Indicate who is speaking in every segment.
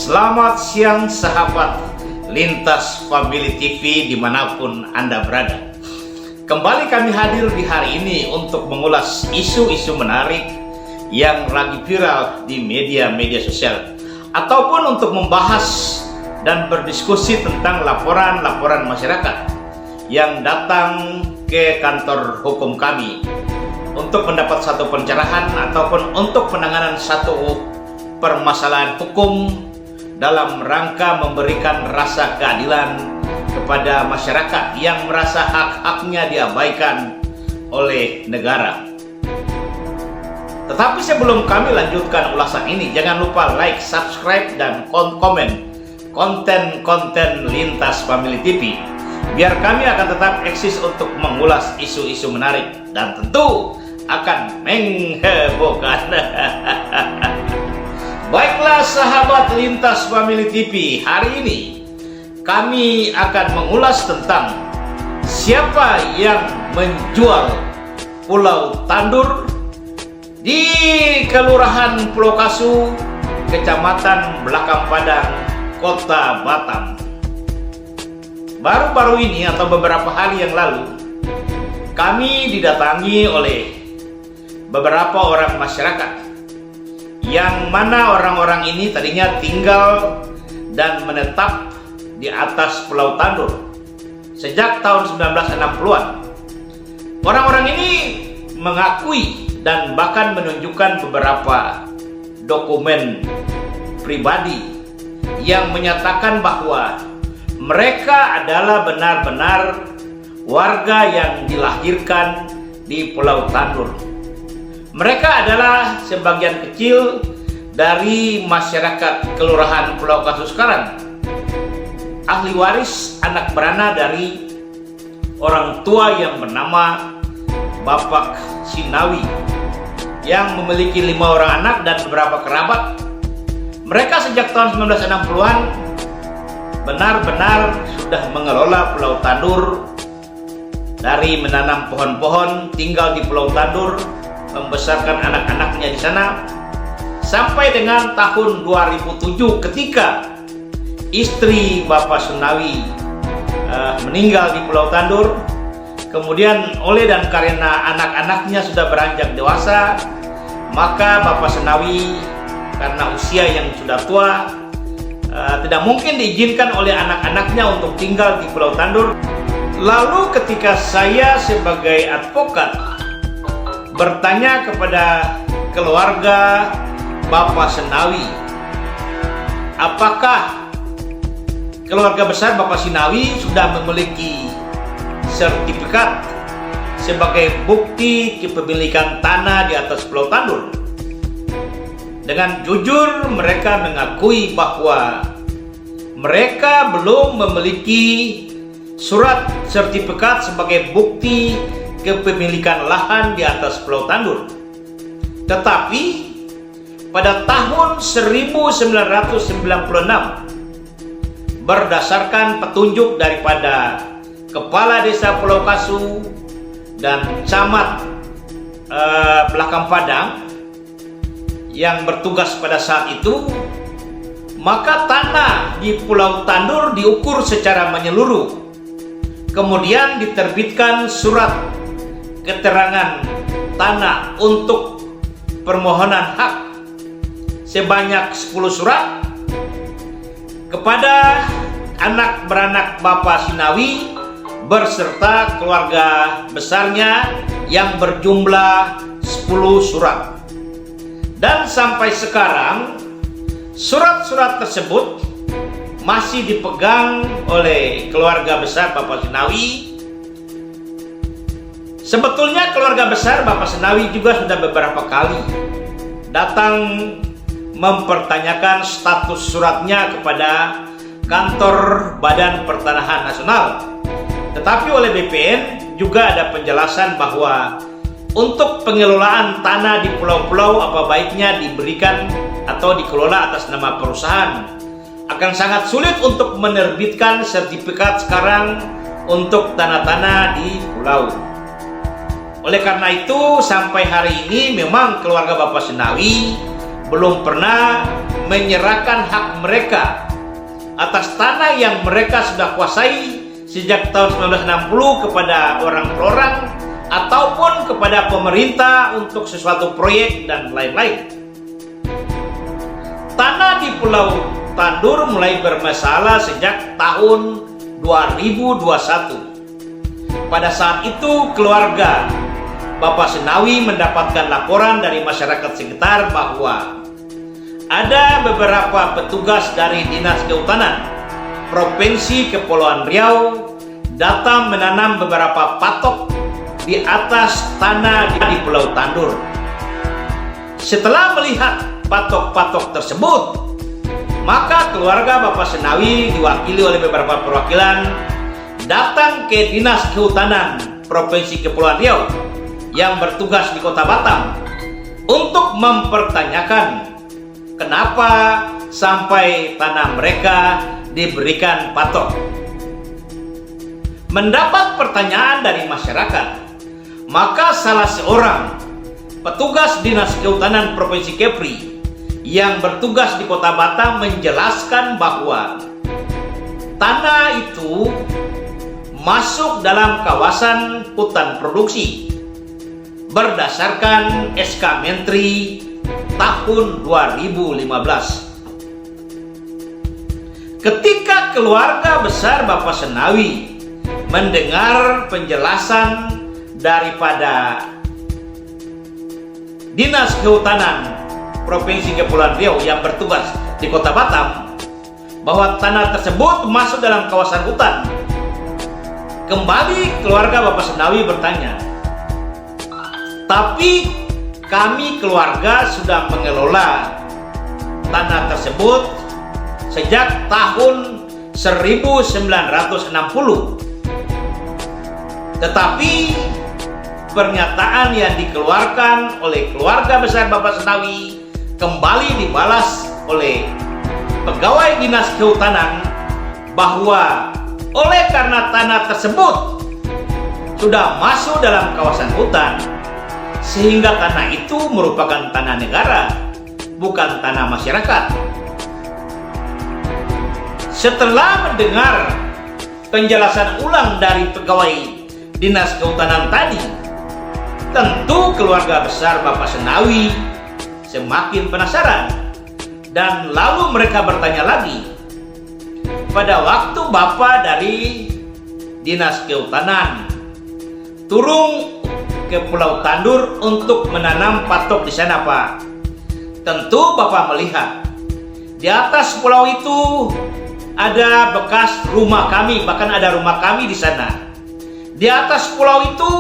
Speaker 1: Selamat siang sahabat Lintas Family TV dimanapun Anda berada. Kembali kami hadir di hari ini untuk mengulas isu-isu menarik yang lagi viral di media-media sosial, ataupun untuk membahas dan berdiskusi tentang laporan-laporan masyarakat yang datang ke kantor hukum kami untuk mendapat satu pencerahan ataupun untuk penanganan satu permasalahan hukum dalam rangka memberikan rasa keadilan kepada masyarakat yang merasa hak-haknya diabaikan oleh negara. Tetapi sebelum kami lanjutkan ulasan ini, jangan lupa like, subscribe, dan komen konten-konten Lintas Family TV, biar kami akan tetap eksis untuk mengulas isu-isu menarik dan tentu akan menghebohkan. Baiklah sahabat Lintas Family TV, hari ini kami akan mengulas tentang siapa yang menjual Pulau Tandur di Kelurahan Pulau Kasu, Kecamatan Belakang Padang, Kota Batam. Baru-baru ini atau beberapa hari yang lalu, kami didatangi oleh beberapa orang masyarakat yang mana orang-orang ini tadinya tinggal dan menetap di atas Pulau Tandur sejak tahun 1960-an. Orang-orang ini mengakui dan bahkan menunjukkan beberapa dokumen pribadi yang menyatakan bahwa mereka adalah benar-benar warga yang dilahirkan di Pulau Tandur. Mereka adalah sebagian kecil dari masyarakat Kelurahan Pulau Kasu sekarang, ahli waris anak beranak dari orang tua yang bernama Bapak Sinawi yang memiliki 5 orang anak dan beberapa kerabat. Mereka sejak tahun 1960-an benar-benar sudah mengelola Pulau Tandur, dari menanam pohon-pohon, tinggal di Pulau Tandur, membesarkan anak-anaknya di sana, sampai dengan tahun 2007 ketika istri Bapak Sunawi meninggal di Pulau Tandur. Kemudian oleh dan karena anak-anaknya sudah beranjak dewasa, maka Bapak Sunawi karena usia yang sudah tua tidak mungkin diizinkan oleh anak-anaknya untuk tinggal di Pulau Tandur. Lalu ketika saya sebagai advokat bertanya kepada keluarga Bapak Sinawi, apakah keluarga besar Bapak Sinawi sudah memiliki sertifikat sebagai bukti kepemilikan tanah di atas Pulau Tandur? Dengan jujur mereka mengakui bahwa mereka belum memiliki surat sertifikat sebagai bukti kepemilikan lahan di atas Pulau Tandur. Tetapi pada tahun 1996, berdasarkan petunjuk daripada Kepala Desa Pulau Kasu dan Camat Belakang Padang yang bertugas pada saat itu, maka tanah di Pulau Tandur diukur secara menyeluruh. Kemudian diterbitkan surat keterangan tanah untuk permohonan hak sebanyak 10 surat kepada anak beranak Bapak Sinawi berserta keluarga besarnya yang berjumlah 10 surat. Dan sampai sekarang surat-surat tersebut masih dipegang oleh keluarga besar Bapak Sinawi. Sebetulnya keluarga besar Bapak Sinawi juga sudah beberapa kali datang mempertanyakan status suratnya kepada kantor Badan Pertanahan Nasional. Tetapi oleh BPN juga ada penjelasan bahwa untuk pengelolaan tanah di pulau-pulau apa baiknya diberikan atau dikelola atas nama perusahaan. Akan sangat sulit untuk menerbitkan sertifikat sekarang untuk tanah-tanah di pulau. Oleh karena itu sampai hari ini memang keluarga Bapak Sinawi belum pernah menyerahkan hak mereka atas tanah yang mereka sudah kuasai sejak tahun 1960 kepada orang per orang ataupun kepada pemerintah untuk sesuatu proyek dan lain-lain. Tanah di Pulau Tandur mulai bermasalah sejak tahun 2021. Pada saat itu keluarga Bapak Senawi mendapatkan laporan dari masyarakat sekitar bahwa ada beberapa petugas dari Dinas Kehutanan Provinsi Kepulauan Riau datang menanam beberapa patok di atas tanah di Pulau Tandur. Setelah melihat patok-patok tersebut, maka keluarga Bapak Senawi diwakili oleh beberapa perwakilan datang ke Dinas Kehutanan Provinsi Kepulauan Riau yang bertugas di Kota Batam untuk mempertanyakan kenapa sampai tanah mereka diberikan patok. Mendapat pertanyaan dari masyarakat, maka salah seorang petugas Dinas Kehutanan Provinsi Kepri yang bertugas di Kota Batam menjelaskan bahwa tanah itu masuk dalam kawasan hutan produksi berdasarkan SK Menteri tahun 2015. Ketika keluarga besar Bapak Senawi mendengar penjelasan daripada Dinas Kehutanan Provinsi Kepulauan Riau yang bertugas di Kota Batam bahwa tanah tersebut masuk dalam kawasan hutan, kembali keluarga Bapak Senawi bertanya, tapi kami keluarga sudah mengelola tanah tersebut sejak tahun 1960. Tetapi pernyataan yang dikeluarkan oleh keluarga besar Bapak Senawi kembali dibalas oleh pegawai Dinas Kehutanan bahwa oleh karena tanah tersebut sudah masuk dalam kawasan hutan, sehingga tanah itu merupakan tanah negara, bukan tanah masyarakat. Setelah mendengar penjelasan ulang dari pegawai Dinas Kehutanan tadi, tentu keluarga besar Bapak Senawi semakin penasaran, dan lalu mereka bertanya lagi, pada waktu Bapak dari Dinas Kehutanan turun ke Pulau Tandur untuk menanam patok di sana, Pak, tentu Bapak melihat di atas pulau itu ada bekas rumah kami, bahkan ada rumah kami di sana. Di atas pulau itu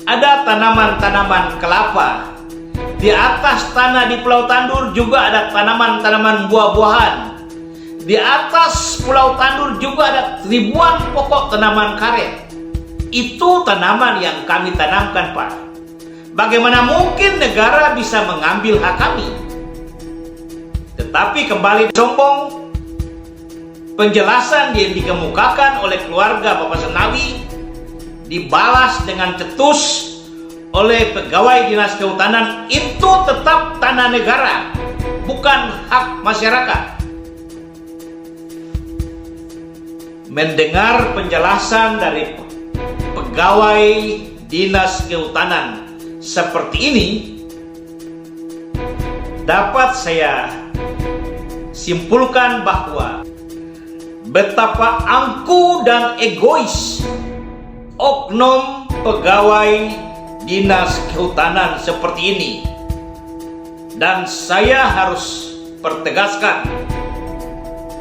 Speaker 1: ada tanaman-tanaman kelapa. Di atas tanah di Pulau Tandur juga ada tanaman-tanaman buah-buahan. Di atas Pulau Tandur juga ada ribuan pokok tanaman karet. Itu tanaman yang kami tanamkan, Pak. Bagaimana mungkin negara bisa mengambil hak kami? Tetapi kembali sombong, penjelasan yang dikemukakan oleh keluarga Bapak Senawi dibalas dengan cetus oleh pegawai Dinas Kehutanan. Itu tetap tanah negara, bukan hak masyarakat. Mendengar penjelasan dari pegawai Dinas Kehutanan seperti ini, dapat saya simpulkan bahwa betapa angku dan egois oknum pegawai Dinas Kehutanan seperti ini. Dan saya harus pertegaskan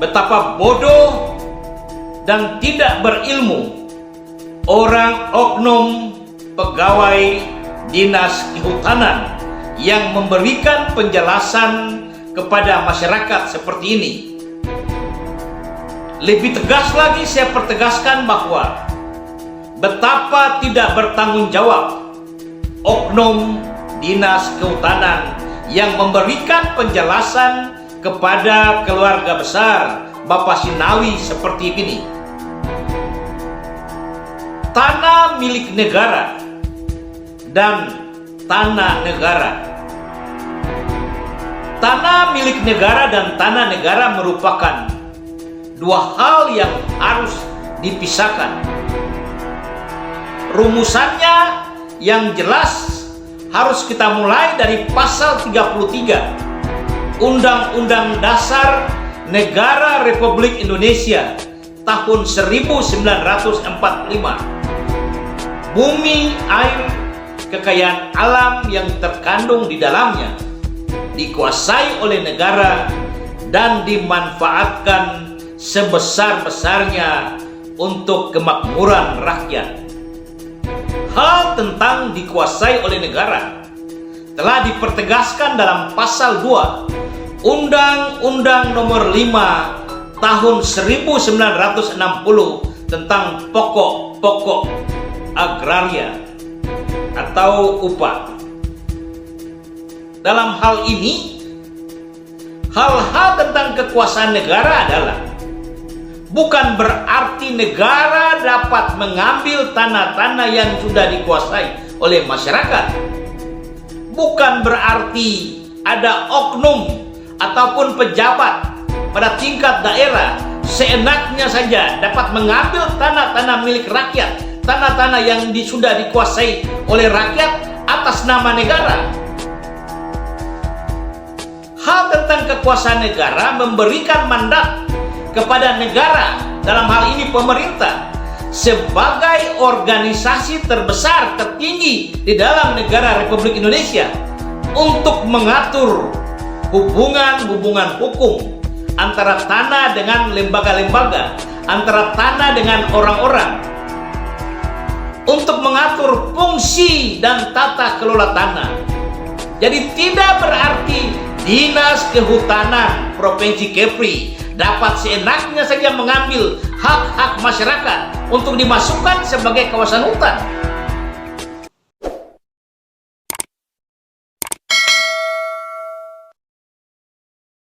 Speaker 1: betapa bodoh dan tidak berilmu orang oknum pegawai Dinas Kehutanan yang memberikan penjelasan kepada masyarakat seperti ini. Lebih tegas lagi saya pertegaskan bahwa betapa tidak bertanggung jawab oknum Dinas Kehutanan yang memberikan penjelasan kepada keluarga besar Bapak Senawi seperti ini. Tanah milik negara dan tanah negara. Tanah milik negara dan tanah negara merupakan dua hal yang harus dipisahkan. Rumusannya yang jelas harus kita mulai dari pasal 33 Undang-Undang Dasar Negara Republik Indonesia tahun 1945. Bumi, air, kekayaan alam yang terkandung di dalamnya dikuasai oleh negara dan dimanfaatkan sebesar-besarnya untuk kemakmuran rakyat. Hal tentang dikuasai oleh negara telah dipertegaskan dalam pasal 2 Undang-Undang Nomor 5 Tahun 1960 tentang pokok-pokok agraria atau upah. Dalam hal ini, hal-hal tentang kekuasaan negara adalah bukan berarti negara dapat mengambil tanah-tanah yang sudah dikuasai oleh masyarakat. Bukan berarti ada oknum ataupun pejabat pada tingkat daerah seenaknya saja dapat mengambil tanah-tanah milik rakyat, tanah-tanah yang sudah dikuasai oleh rakyat atas nama negara. Hal tentang kekuasaan negara memberikan mandat kepada negara, dalam hal ini pemerintah, sebagai organisasi terbesar tertinggi di dalam negara Republik Indonesia untuk mengatur hubungan-hubungan hukum antara tanah dengan lembaga-lembaga, antara tanah dengan orang-orang, untuk mengatur fungsi dan tata kelola tanah. Jadi tidak berarti Dinas Kehutanan Provinsi Kepri dapat seenaknya saja mengambil hak-hak masyarakat untuk dimasukkan sebagai kawasan hutan.